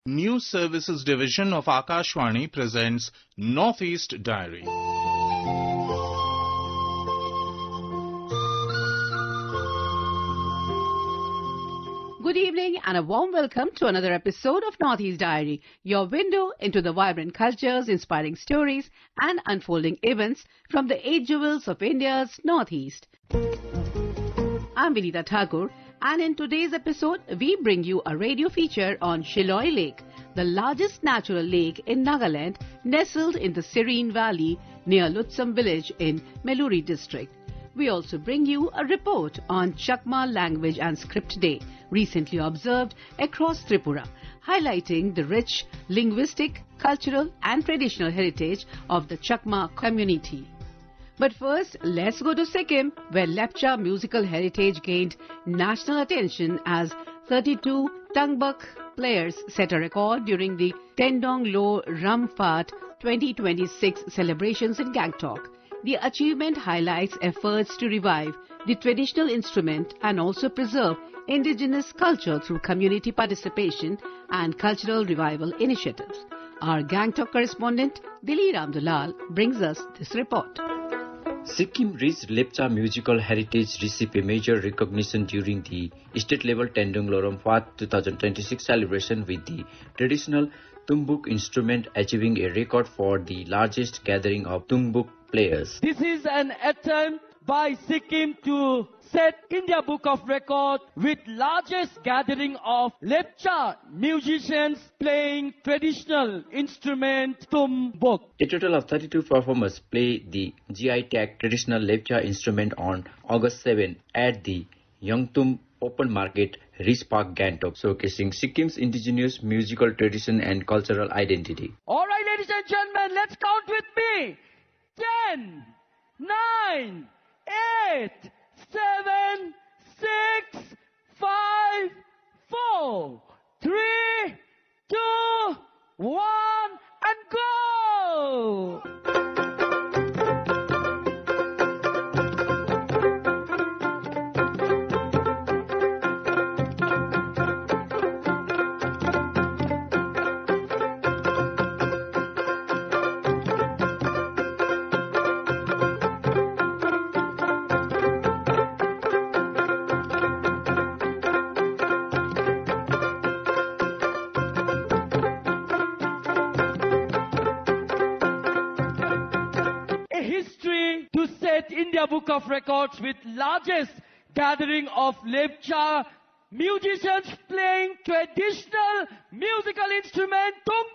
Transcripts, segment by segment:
News Services Division of Akashvani presents Northeast Diary. Good evening and a warm welcome to another episode of Northeast Diary, your window into the vibrant cultures, inspiring stories and unfolding events from the 8 jewels of India's Northeast. I'm Vinita Thakur, and in today's episode, we bring you a radio feature on Shiloy Lake, the largest natural lake in Nagaland, nestled in the serene valley near Lutsam village in Meluri district. We also bring you a report on Chakma Language and Script Day, recently observed across Tripura, highlighting the rich linguistic, cultural and traditional heritage of the Chakma community. But first, let's go to Sikkim, where Lepcha musical heritage gained national attention as 32 Tungbuk players set a record during the Tendong Lo Ramfat 2026 celebrations in Gangtok. The achievement highlights efforts to revive the traditional instrument and also preserve indigenous culture through community participation and cultural revival initiatives. Our Gangtok correspondent Dilli Ramdulal brings us this report. Sikkim reached Lepcha musical heritage received a major recognition during the state-level Tendong Lo Ramfat 2026 celebration, with the traditional Tungbuk instrument achieving a record for the largest gathering of Tungbuk players. This is an attempt by Sikkim to set India Book of Record with largest gathering of Lepcha musicians playing traditional instrument Tumbuk. A total of 32 performers play the GI tag traditional Lepcha instrument on August 7 at the Yangtum Open Market, Rich Park, Gangtok, showcasing Sikkim's indigenous musical tradition and cultural identity. All right, ladies and gentlemen, let's count with me. 10, 9, 8, 7, 6, 5, 4, 3, 2, 1, and go! India Book of Records with largest gathering of Lepcha musicians playing traditional musical instrument Tumbuk.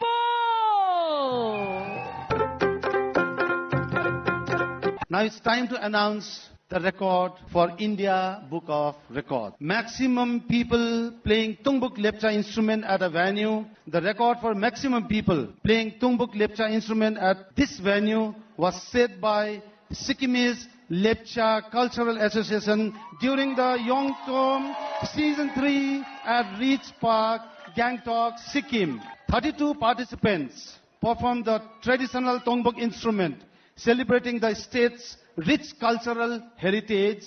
Now it's time to announce the record for India Book of Records. Maximum people playing Tungbuk Lepcha instrument at a venue. The record for maximum people playing Tungbuk Lepcha instrument at this venue was set by Sikkimese Lepcha Cultural Association during the Yongtom Season 3 at Rich Park, Gangtok, Sikkim. 32 participants performed the traditional Tungbuk instrument, celebrating the state's rich cultural heritage.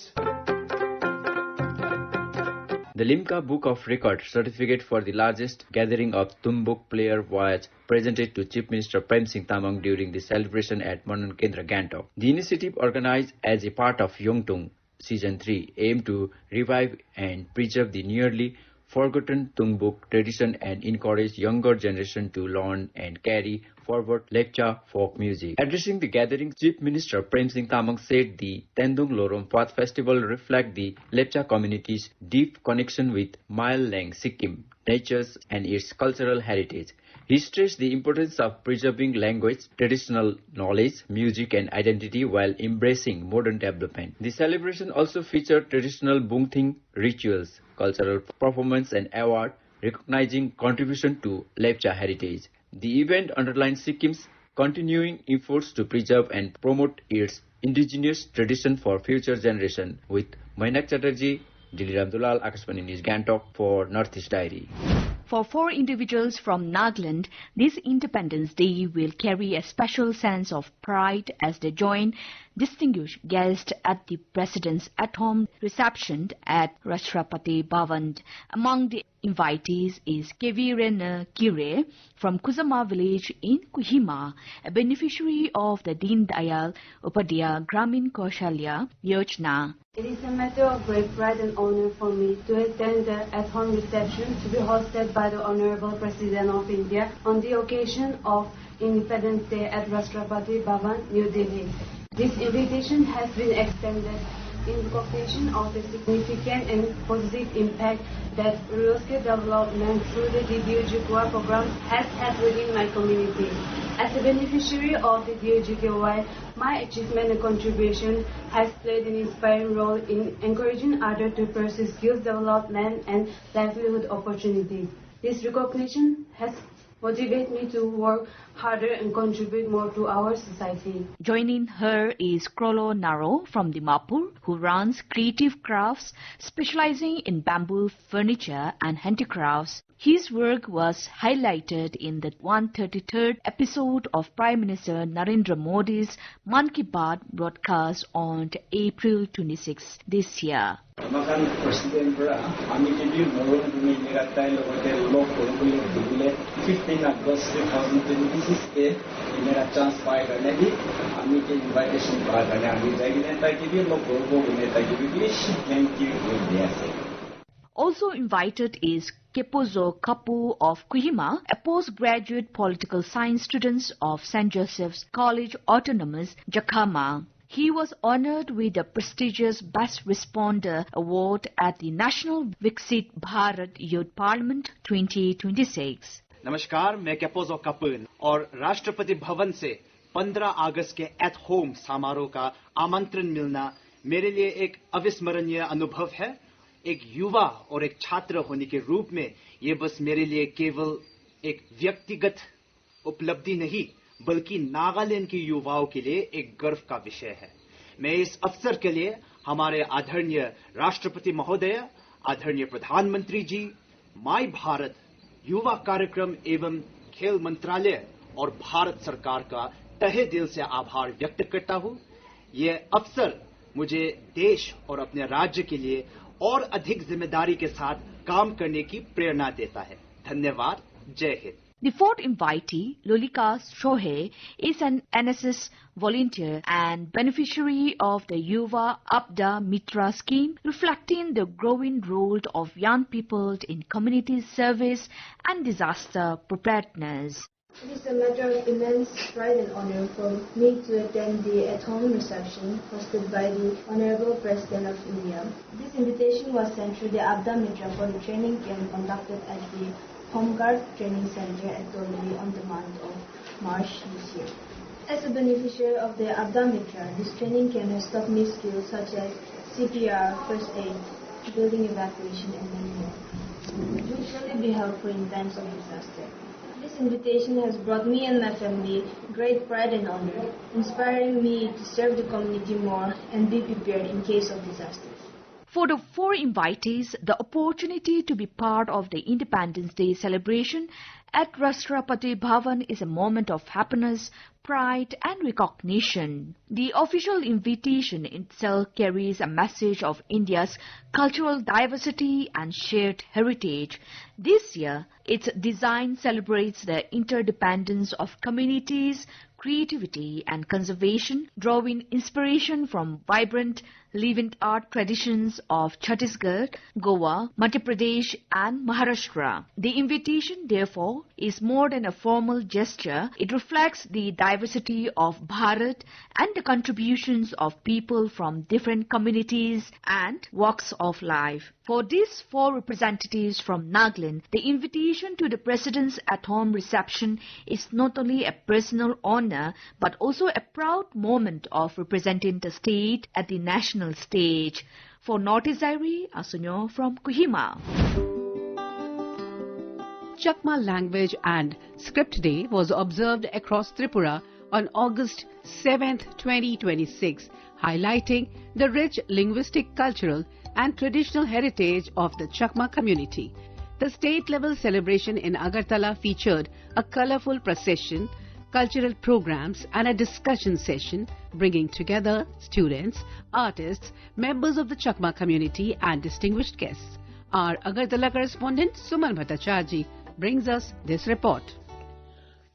The Limca Book of Record certificate for the largest gathering of Tumbuk player was presented to Chief Minister Prem Singh Tamang during the celebration at Manan Kendra, Gangtok. The initiative, organized as a part of Yongtung Season 3, aimed to revive and preserve the nearly forgotten Tungbuk tradition and encourage younger generation to learn and carry forward Lepcha folk music. Addressing the gathering, Chief Minister Prem Singh Tamang said the Tendong Lo Ramfat festival reflects the Lepcha community's deep connection with Mile Lang, Sikkim, natures and its cultural heritage. He stressed the importance of preserving language, traditional knowledge, music and identity while embracing modern development. The celebration also featured traditional Bungthing rituals, cultural performance and award recognizing contribution to Lepcha heritage. The event underlines Sikkim's continuing efforts to preserve and promote its indigenous tradition for future generations. With Mainak Chatterjee, Dilli Ramdulal, Akashvani News, Gangtok for Northeast Diary. For 4 individuals from Nagaland, this Independence Day will carry a special sense of pride as they join distinguished guest at the President's at-home reception at Rashtrapati Bhavan. Among the invitees is Kevirena Kire from Kusama village in Kohima, a beneficiary of the Deen Dayal Upadhyaya Gramin Kaushalya Yojana. It is a matter of great pride and honor for me to attend the at-home reception to be hosted by the Honorable President of India on the occasion of Independence Day at Rashtrapati Bhavan, New Delhi. This invitation has been extended in recognition of the significant and positive impact that rural skill development through the DDUGKY program has had within my community. As a beneficiary of the DDUGKY, my achievement and contribution has played an inspiring role in encouraging others to pursue skills development and livelihood opportunities. This recognition has motivated me to work harder and contribute more to our society. Joining her is Krolo Naro from Dimapur, who runs Creative Crafts, specializing in bamboo furniture and handicrafts. His work was highlighted in the 133rd episode of Prime Minister Narendra Modi's Man Ki Baat broadcast on April 26 this year. Makan Presiden pura, kami jadi morong bumi negatai lokote lok kolokule dule 15 August 2026 ke inera chance pai karne di kami ke invitation pa karne kami jagi neta ke di lok kolokule neta ke di thank you very. Also invited is Kepozo Kapu of Kohima, a postgraduate political science student of St. Joseph's College Autonomous, Chakma. He was honored with the prestigious Best Responder Award at the National Viksit Bharat Youth Parliament 2026. नमस्कार, मैं केपोजो कपूर और राष्ट्रपति भवन से 15 अगस्त के at home समारोह का आमंत्रण मिलना मेरे लिए एक अविस्मरणीय अनुभव है। एक युवा और एक छात्र होने के रूप में ये बस मेरे लिए केवल एक व्यक्तिगत उपलब्धि नहीं बल्कि नागालैंड के युवाओं के लिए एक गर्व का विषय है। मैं इस अवसर के लिए हमारे आदरणीय राष्ट्रपति महोदय, आदरणीय प्रधानमंत्री जी, माय भारत युवा कार्यक्रम एवं खेल मंत्रालय और भारत सरकार का तहे दिल से आभार व्यक्त करता हूं। यह अवसर मुझे देश और अपने राज्य के लिए और अधिक जिम्मेदारी के साथ काम करने की प्रेरणा देता है। धन्यवाद। जय Hind. The fourth invitee, Lolika Shohe, is an NSS volunteer and beneficiary of the Yuva Abda Mitra scheme, reflecting the growing role of young people in community service and disaster preparedness. It is a matter of immense pride and honor for me to attend the at-home reception hosted by the Honorable President of India. This invitation was sent through the Abda Mitra for the training camp conducted at the Home Guard Training Center at Dolly on the month of March this year. As a beneficiary of the Abda Mitra, this training camp has taught me skills such as CPR, first aid, building evacuation, and many more. It will surely be helpful in times of disaster. This invitation has brought me and my family great pride and honor, inspiring me to serve the community more and be prepared in case of disasters. For the four invitees, the opportunity to be part of the Independence Day celebration at Rashtrapati Bhavan is a moment of happiness, pride and recognition. The official invitation itself carries a message of India's cultural diversity and shared heritage. This year, its design celebrates the interdependence of communities, creativity and conservation, drawing inspiration from vibrant living art traditions of Chhattisgarh, Goa, Madhya Pradesh and Maharashtra. The invitation, therefore, is more than a formal gesture. It reflects the diversity of Bharat and the contributions of people from different communities and walks of life. For these four representatives from Nagaland, the invitation to the President's at-home reception is not only a personal honor but also a proud moment of representing the state at the national stage. For Notice Diary, Asunyo from Kohima. Chakma Language and Script Day was observed across Tripura on August 7, 2026, highlighting the rich linguistic, cultural and traditional heritage of the Chakma community. The state-level celebration in Agartala featured a colorful procession, cultural programs and a discussion session bringing together students, artists, members of the Chakma community and distinguished guests. Our Agartala correspondent Suman Bhattacharjee brings us this report.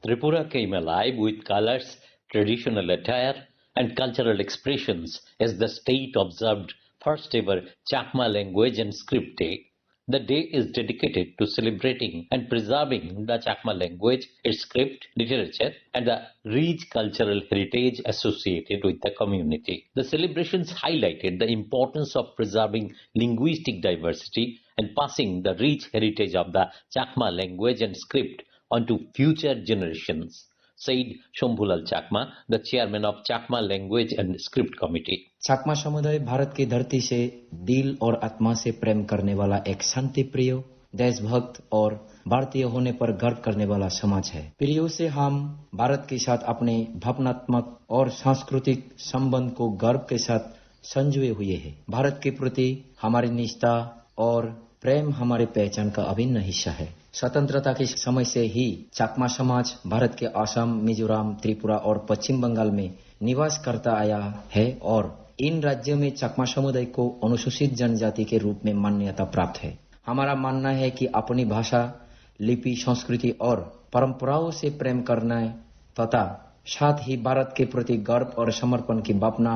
Tripura came alive with colors, traditional attire and cultural expressions as the state observed first ever Chakma language and script day. The day is dedicated to celebrating and preserving the Chakma language, its script, literature, and the rich cultural heritage associated with the community. The celebrations highlighted the importance of preserving linguistic diversity and passing the rich heritage of the Chakma language and script onto future generations, said Shambhulal Chakma, the chairman of Chakma Language and Script Committee. चकमा समुदाय भारत की धरती से दिल और आत्मा से प्रेम करने वाला एक शांति प्रिय, देशभक्त और भारतीय होने पर गर्व करने वाला समाज है। प्रियो से हम भारत के साथ अपने भावनात्मक और सांस्कृतिक संबंध को गर्व के साथ संजोए हुए हैं। भारत के प्रति हमारी निष्ठा और प्रेम हमारी पहचान का अभिन्न हिस्सा है। स्वतंत्रता के समय से ही चकमा समाज भारत के असम, मिजोरम, त्रिपुरा और पश्चिम बंगाल में निवास करता आया है और इन राज्यों में चकमा समुदाय को अनुसूचित जनजाति के रूप में मान्यता प्राप्त है। हमारा मानना है कि अपनी भाषा, लिपि, संस्कृति और परंपराओं से प्रेम करना तथा साथ ही भारत के प्रति गर्व और समर्पण की भावना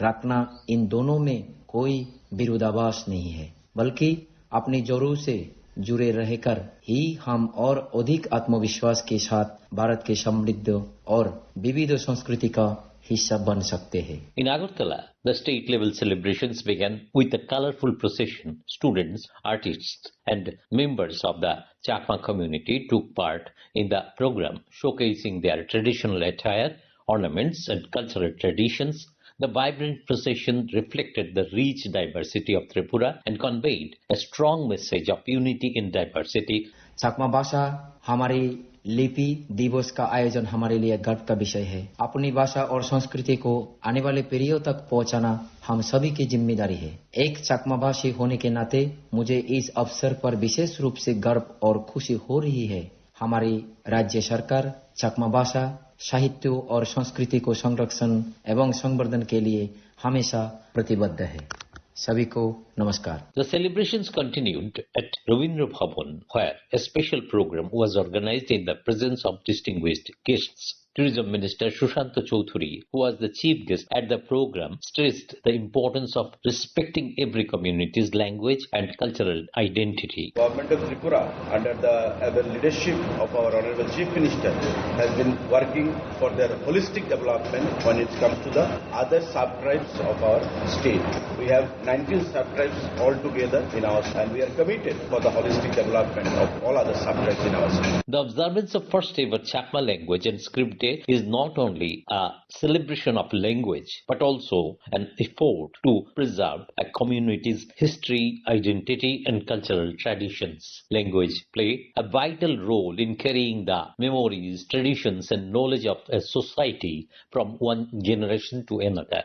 रखना, इन दोनों में कोई विरोधाभास नहीं है, बल्कि अपनी जरूरत से जुड़े रहकर ही हम और अधिक आत्मविश्वास के साथ भारत के समृद्ध और विविध संस्कृति का हिस्सा बन सकते हैं। In Agartala, the state level celebrations began with a colorful procession. Students, artists and members of the Chakma community took part in the program, showcasing their traditional attire, ornaments and cultural traditions. The vibrant procession reflected the rich diversity of Tripura and conveyed a strong message of unity in diversity. चकमा भाषा हमारी लिपि दिवस का आयोजन हमारे लिए गर्व का विषय है। अपनी भाषा और संस्कृति को आने वाले पीढ़ियों तक पहुंचाना हम सभी की जिम्मेदारी है। एक चकमा भाषी होने के नाते मुझे इस अवसर पर विशेष रूप से गर्व और खुशी हो रही है। हमारी राज्य सरकार चकमा भाषा, साहित्य और संस्कृति को संरक्षण एवं संवर्धन के लिए हमेशा प्रतिबद्ध है। सभी को नमस्कार। The celebrations continued at Ravindra Bhavan, where a special program was organized in the presence of distinguished guests. Tourism Minister Sushanta Chowdhury, who was the chief guest at the program, stressed the importance of respecting every community's language and cultural identity. Government of Tripura, under the leadership of our Honorable Chief Minister, has been working for their holistic development when it comes to the other sub-tribes of our state. We have 19 sub-tribes altogether in our state, and we are committed for the holistic development of all other sub-tribes in our state. The observance of first ever Chakma language and script day is not only a celebration of language, but also an effort to preserve a community's history, identity and cultural traditions. Language play a vital role in carrying the memories, traditions and knowledge of a society from one generation to another.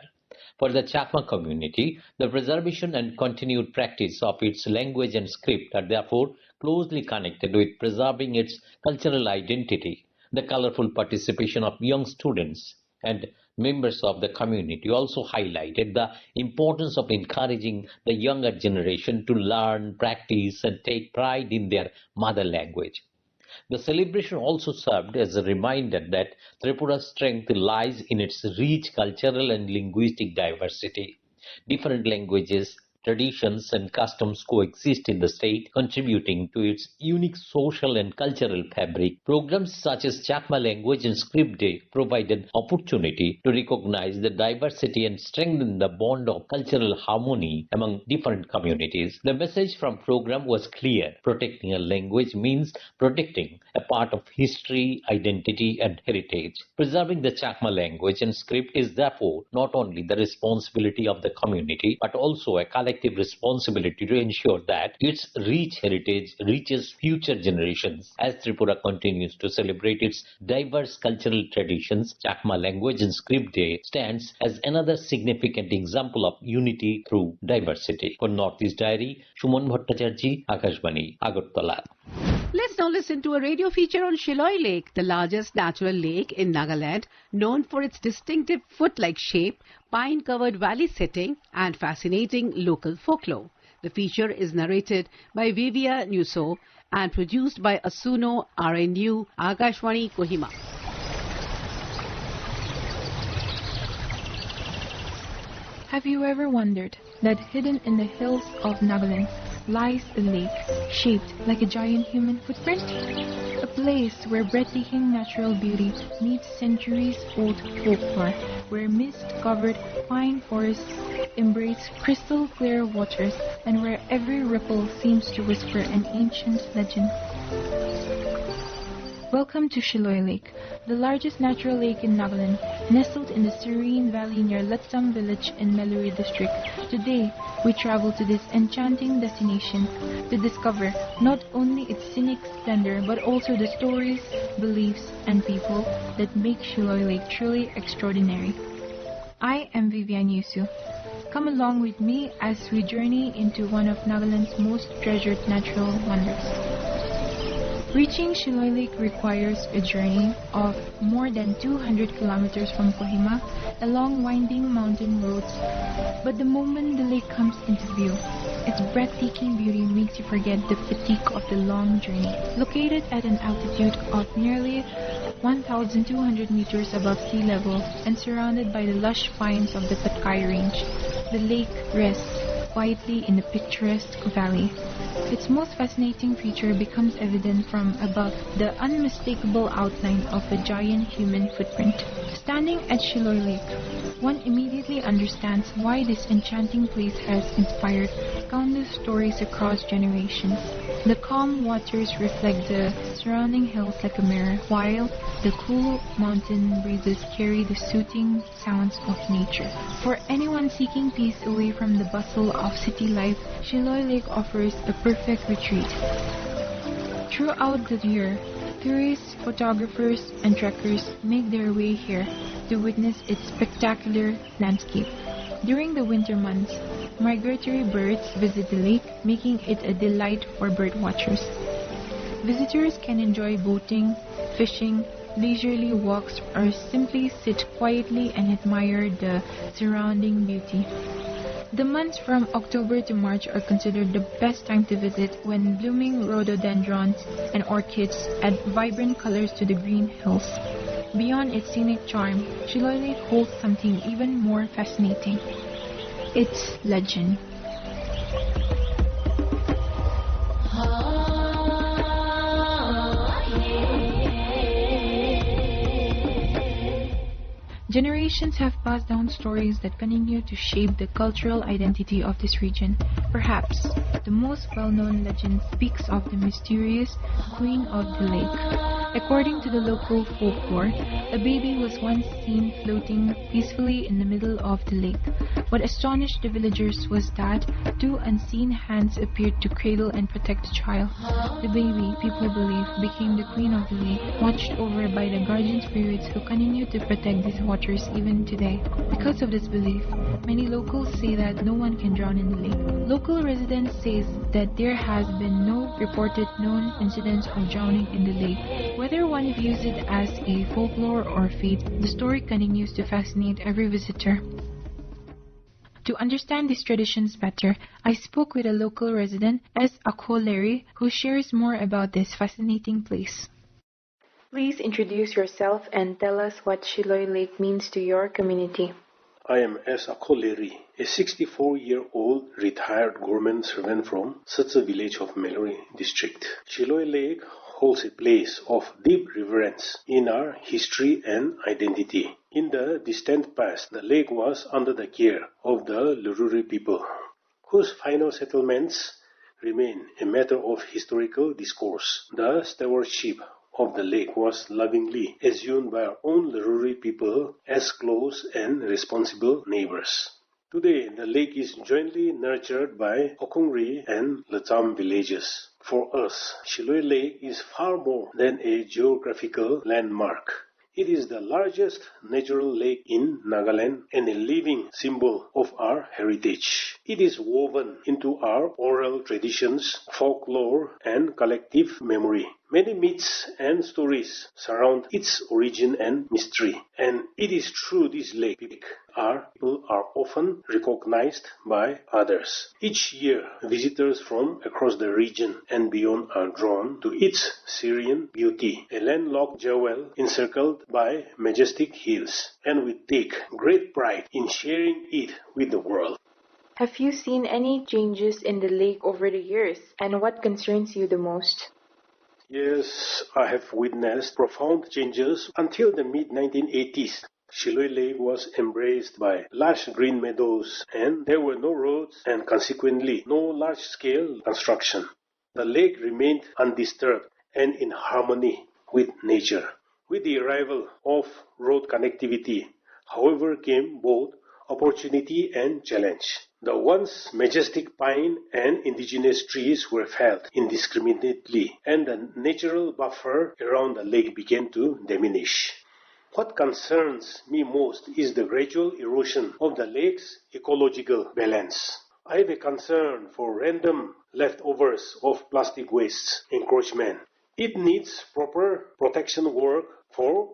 For the Chakma community, the preservation and continued practice of its language and script are therefore closely connected with preserving its cultural identity. The colorful participation of young students and members of the community also highlighted the importance of encouraging the younger generation to learn, practice and take pride in their mother language. The celebration also served as a reminder that Tripura's strength lies in its rich cultural and linguistic diversity. Different languages, traditions and customs coexist in the state, contributing to its unique social and cultural fabric. Programs such as Chakma Language and Script Day provide an opportunity to recognize the diversity and strengthen the bond of cultural harmony among different communities. The message from program was clear. Protecting a language means protecting a part of history, identity and heritage. Preserving the Chakma language and script is therefore not only the responsibility of the community, but also a collective responsibility to ensure that its rich heritage reaches future generations. As Tripura continues to celebrate its diverse cultural traditions, Chakma Language and Script Day stands as another significant example of unity through diversity. For Northeast Diary, Shuman Bhattacharjee, Akashvani, Agartala. Let's now listen to a radio feature on Shiloy Lake, the largest natural lake in Nagaland, known for its distinctive foot-like shape, pine-covered valley setting, and fascinating local folklore. The feature is narrated by Vivia Nuso and produced by Asuno RNU Akashwani Kohima. Have you ever wondered that hidden in the hills of Nagaland lies a lake shaped like a giant human footprint? A place where breathtaking natural beauty meets centuries-old folklore, where mist-covered pine forests embrace crystal-clear waters, and where every ripple seems to whisper an ancient legend. Welcome to Shiloy Lake, the largest natural lake in Nagaland, nestled in the serene valley near Lepcha village in Meluri district. Today, we travel to this enchanting destination to discover not only its scenic splendor but also the stories, beliefs, and people that make Shiloy Lake truly extraordinary. I am Vivian Yusu. Come along with me as we journey into one of Nagaland's most treasured natural wonders. Reaching Shiloy Lake requires a journey of more than 200 kilometers from Kohima along winding mountain roads. But the moment the lake comes into view, its breathtaking beauty makes you forget the fatigue of the long journey. Located at an altitude of nearly 1,200 meters above sea level and surrounded by the lush pines of the Patkai Range, the lake rests quietly in a picturesque valley. Its most fascinating feature becomes evident from above, the unmistakable outline of a giant human footprint. Standing at Shiloy Lake, one immediately understands why this enchanting place has inspired countless stories across generations. The calm waters reflect the surrounding hills like a mirror, while the cool mountain breezes carry the soothing sounds of nature. For anyone seeking peace away from the bustle of city life, Shiloy Lake offers a perfect retreat. Throughout the year, tourists, photographers, and trekkers make their way here to witness its spectacular landscape. During the winter months, migratory birds visit the lake, making it a delight for bird watchers. Visitors can enjoy boating, fishing, leisurely walks, or simply sit quietly and admire the surrounding beauty. The months from October to March are considered the best time to visit, when blooming rhododendrons and orchids add vibrant colors to the green hills. Beyond its scenic charm, Shiloy Lake holds something even more fascinating: its legend. Generations have passed down stories that continue to shape the cultural identity of this region. Perhaps the most well-known legend speaks of the mysterious Queen of the Lake. According to the local folklore, a baby was once seen floating peacefully in the middle of the lake. What astonished the villagers was that two unseen hands appeared to cradle and protect the child. The baby, people believe, became the Queen of the Lake, watched over by the guardian spirits who continue to protect these waters even today. Because of this belief, many locals say that no one can drown in the lake. Local residents say that there has been no reported known incidents of drowning in the lake. Whether one views it as a folklore or faith, the story continues to fascinate every visitor. To understand these traditions better, I spoke with a local resident, S. Akholeri, who shares more about this fascinating place. Please introduce yourself and tell us what Shiloy Lake means to your community. I am S. Akholeri, a 64-year-old retired government servant from Satsa village of Meluri district. Shiloy Lake holds a place of deep reverence in our history and identity. In the distant past, the lake was under the care of the Lururi people, whose final settlements remain a matter of historical discourse. The stewardship of the lake was lovingly assumed by our own Lururi people as close and responsible neighbors. Today, the lake is jointly nurtured by Okungri and Lacham villages. For us, Shiloy Lake is far more than a geographical landmark. It is the largest natural lake in Nagaland and a living symbol of our heritage. It is woven into our oral traditions, folklore, and collective memory. Many myths and stories surround its origin and mystery. And it is through this lake people are often recognized by others. Each year, visitors from across the region and beyond are drawn to its serene beauty, a landlocked jewel encircled by majestic hills, and we take great pride in sharing it with the world. Have you seen any changes in the lake over the years, and what concerns you the most? Yes, I have witnessed profound changes until the mid-1980s. Shiloy Lake was embraced by lush green meadows, and there were no roads and consequently no large-scale construction. The lake remained undisturbed and in harmony with nature. With the arrival of road connectivity, however, came both opportunity and challenge. The once majestic pine and indigenous trees were felled indiscriminately, and the natural buffer around the lake began to diminish. What concerns me most is the gradual erosion of the lake's ecological balance. I have a concern for random leftovers of plastic wastes encroachment. It needs proper protection work for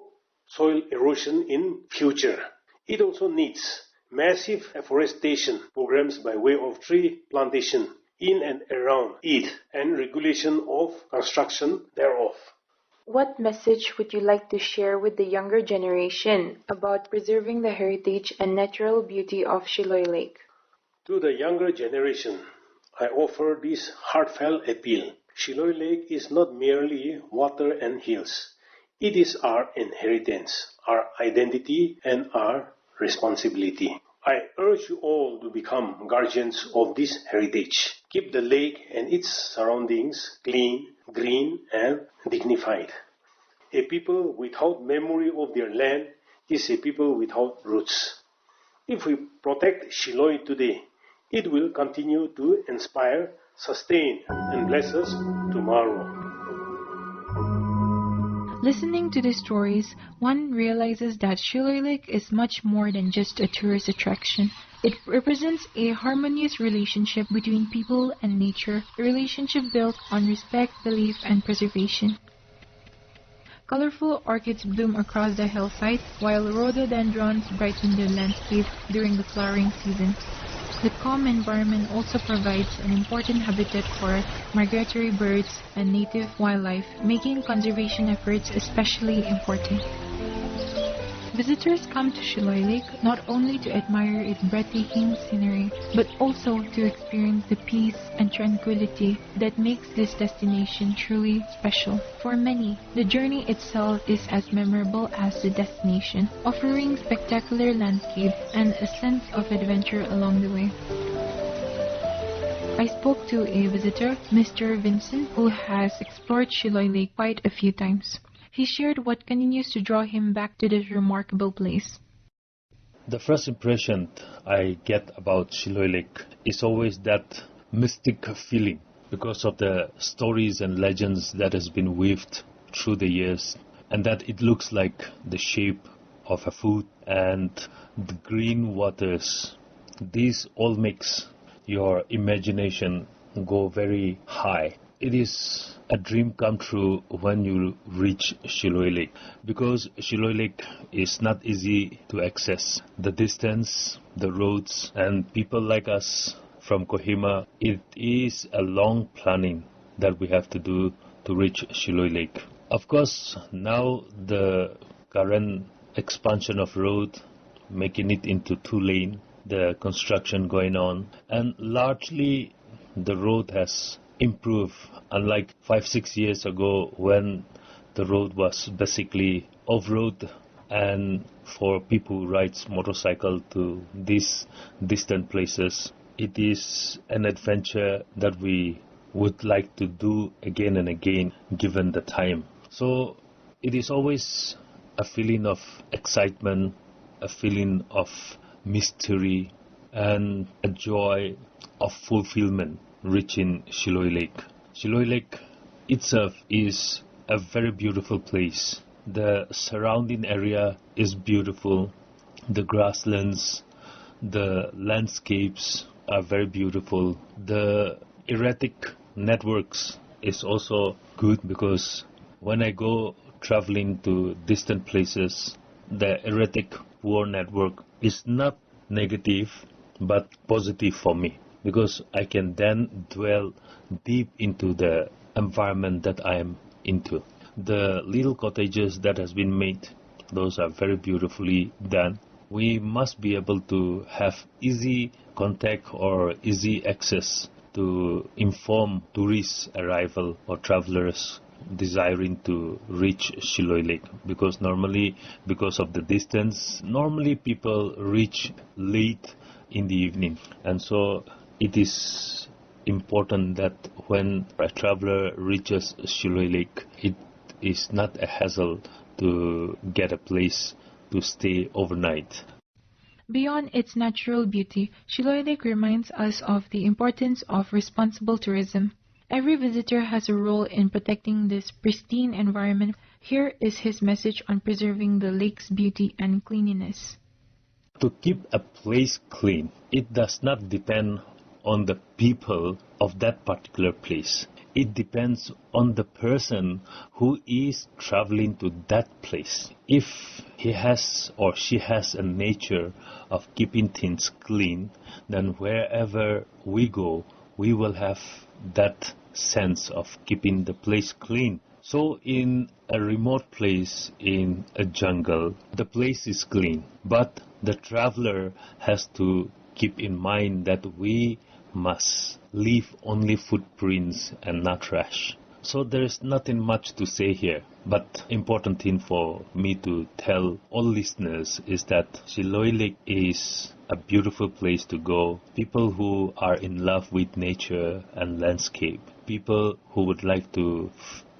soil erosion in future. It also needs massive afforestation programs by way of tree plantation in and around it and regulation of construction thereof. What message would you like to share with the younger generation about preserving the heritage and natural beauty of Shiloy Lake? To the younger generation, I offer this heartfelt appeal. Shiloy Lake is not merely water and hills. It is our inheritance, our identity, and our responsibility. I urge you all to become guardians of this heritage. Keep the lake and its surroundings clean, green, and dignified. A people without memory of their land is a people without roots. If we protect Shiloy today, it will continue to inspire, sustain, and bless us tomorrow. Listening to these stories, one realizes that Shiloy Lake is much more than just a tourist attraction. It represents a harmonious relationship between people and nature, a relationship built on respect, belief, and preservation. Colorful orchids bloom across the hillside, while rhododendrons brighten the landscape during the flowering season. The calm environment also provides an important habitat for migratory birds and native wildlife, making conservation efforts especially important. Visitors come to Shiloy Lake not only to admire its breathtaking scenery, but also to experience the peace and tranquility that makes this destination truly special. For many, the journey itself is as memorable as the destination, offering spectacular landscapes and a sense of adventure along the way. I spoke to a visitor, Mr. Vincent, who has explored Shiloy Lake quite a few times. He shared what continues to draw him back to this remarkable place. The first impression I get about Shiloy Lake is always that mystic feeling because of the stories and legends that has been weaved through the years, and that it looks like the shape of a foot and the green waters. These all makes your imagination go very high. It is a dream come true when you reach Shiloy Lake, because Shiloy Lake is not easy to access. The distance, the roads, and people like us from Kohima, it is a long planning that we have to do to reach Shiloy Lake. Of course, now the current expansion of road, making it into 2-lane, the construction going on, and largely the road has improve, unlike 5-6 years ago when the road was basically off-road and for people who rides motorcycle to these distant places. It is an adventure that we would like to do again and again given the time. So it is always a feeling of excitement, a feeling of mystery, and a joy of fulfillment reaching Shiloy Lake. Shiloy Lake itself is a very beautiful place. The surrounding area is beautiful. The grasslands, the landscapes, are very beautiful. The erratic networks is also good because when I go traveling to distant places, the erratic poor network is not negative but positive for me because I can then dwell deep into the environment that I am into. The little cottages that has been made, those are very beautifully done. We must be able to have easy contact or easy access to inform tourist arrival or travelers desiring to reach Shiloy Lake, because normally, because of the distance, normally people reach late in the evening, and so it is important that when a traveler reaches Shiloy Lake, it is not a hassle to get a place to stay overnight. Beyond its natural beauty, Shiloy Lake reminds us of the importance of responsible tourism. Every visitor has a role in protecting this pristine environment. Here is his message on preserving the lake's beauty and cleanliness. To keep a place clean, it does not depend on the people of that particular place. It depends on the person who is traveling to that place. If he has or she has a nature of keeping things clean, then wherever we go, we will have that sense of keeping the place clean. So in a remote place in a jungle, the place is clean, but the traveler has to keep in mind that we must leave only footprints and not trash. So there is nothing much to say here, but important thing for me to tell all listeners is that Shiloy Lake is a beautiful place to go. People who are in love with nature and landscape, people who would like to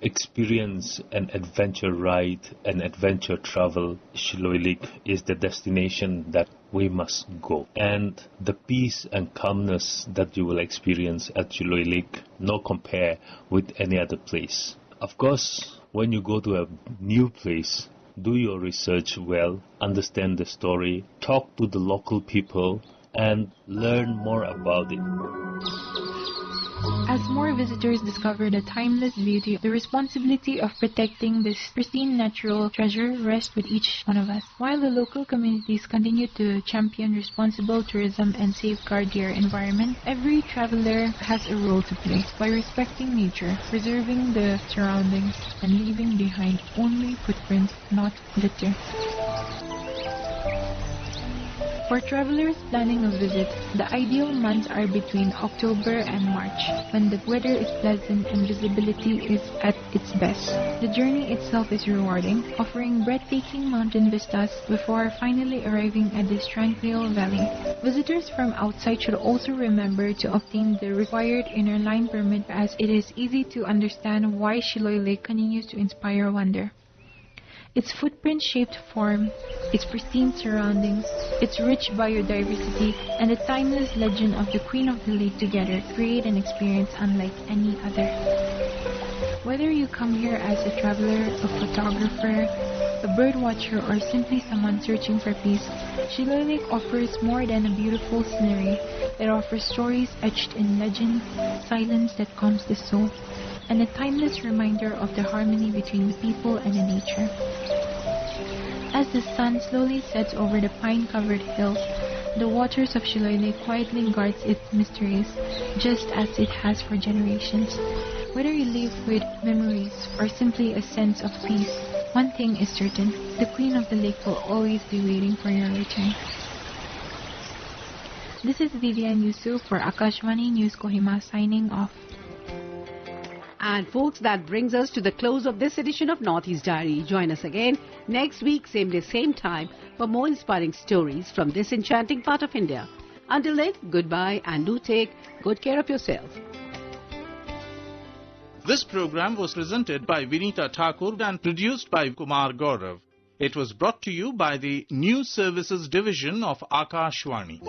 experience an adventure ride, an adventure travel, Shiloy Lake is the destination that we must go. And the peace and calmness that you will experience at Shiloy Lake, no compare with any other place. Of course, when you go to a new place, do your research well, understand the story, talk to the local people, and learn more about it. As more visitors discover the timeless beauty, the responsibility of protecting this pristine natural treasure rests with each one of us. While the local communities continue to champion responsible tourism and safeguard their environment, every traveler has a role to play by respecting nature, preserving the surroundings, and leaving behind only footprints, not litter. For travelers planning a visit, the ideal months are between October and March, when the weather is pleasant and visibility is at its best. The journey itself is rewarding, offering breathtaking mountain vistas before finally arriving at this tranquil valley. Visitors from outside should also remember to obtain the required inner line permit, as it is easy to understand why Shiloy Lake continues to inspire wonder. Its footprint-shaped form, its pristine surroundings, its rich biodiversity, and the timeless legend of the Queen of the Lake together create an experience unlike any other. Whether you come here as a traveler, a photographer, a birdwatcher, or simply someone searching for peace, Shiloy Lake offers more than a beautiful scenery. It offers stories etched in legend, silence that calms the soul, and a timeless reminder of the harmony between the people and the nature. As the sun slowly sets over the pine-covered hills, the waters of Shiloy Lake quietly guards its mysteries, just as it has for generations. Whether you live with memories or simply a sense of peace, one thing is certain: the Queen of the Lake will always be waiting for your return. This is Vivian Yusuf for Akashvani News Kohima signing off. And folks, that brings us to the close of this edition of Northeast Diary. Join us again next week, same day, same time, for more inspiring stories from this enchanting part of India. Until then, goodbye, and do take good care of yourself. This program was presented by Vinita Thakur and produced by Kumar Gaurav. It was brought to you by the News Services Division of Akashvani.